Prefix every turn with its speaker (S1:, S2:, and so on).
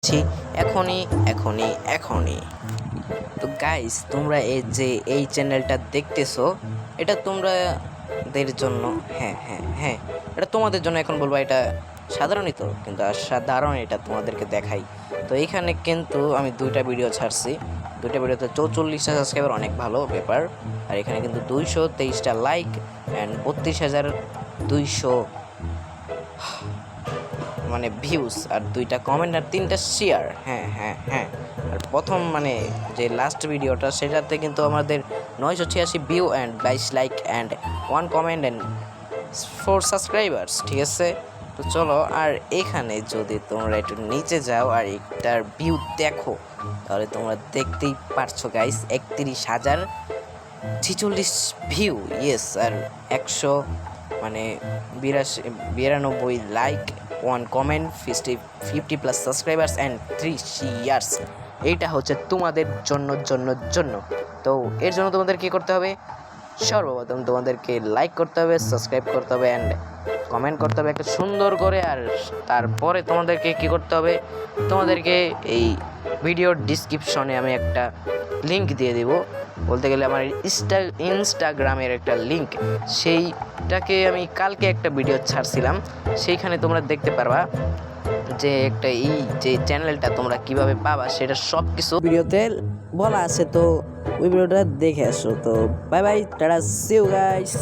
S1: ছি এখনই এখনই এখনই। তো গাইস, তোমরা এই চ্যানেলটা দেখতেছো, এটা তোমাদের জন্য। হ্যাঁ হ্যাঁ হ্যাঁ, এটা তোমাদের জন্য। এখন বলবো এটা সাধারণই তো, কিন্তু সাধারণ এটা তোমাদেরকে দেখাই। তো এইখানে কিন্তু আমি দুইটা ভিডিও ছাড়ছি, দুইটা ভিডিওতে 44টা সাবস্ক্রাইবার, অনেক ভালো ব্যাপার। আর এখানে কিন্তু 223টা লাইক অ্যান্ড 32,200 মানে ভিউজ, আর 2টা কমেন্ট আর 3টা শেয়ার। হ্যাঁ হ্যাঁ হ্যাঁ। আর প্রথম মানে যে লাস্ট ভিডিওটা, সেটাতে কিন্তু আমাদের 986 view and 22 like and 1 comment and 4 subscribers, ঠিক আছে। তো চলো, আর এখানে যদি তোমরা একটু নিচে যাও আর এটার ভিউ দেখো, তাহলে তোমরা দেখতেই পারছো গাইস, 31,046 ভিউ, ইয়েস। আর 100 মানে 92 like, 1 comment, 50+ subscribers and 3 shares. এইটা হচ্ছে তোমাদের জন্য। তো এর জন্য তোমাদের কী করতে হবে? সর্বপ্রথম তোমাদেরকে লাইক করতে হবে, সাবস্ক্রাইব করতে হবে অ্যান্ড কমেন্ট করতে হবে একটা সুন্দর করে। আর তারপরে তোমাদেরকে কী করতে হবে? তোমাদেরকে এই ভিডিওর ডিসক্রিপশনে আমি একটা লিঙ্ক দিয়ে দেব, বলতে গেলে আমার ইনস্টাগ্রামের একটা লিঙ্ক। সেইটাকে আমি কালকে একটা ভিডিও ছাড়ছিলাম, সেইখানে তোমরা দেখতে পারবা যে একটা যে চ্যানেলটা তোমরা কিভাবে পাবা, সেটা সব কিছু ভিডিওতে বলা আছে। তো ওই ভিডিওটা দেখে আসো। তো bye bye, tata, see you guys.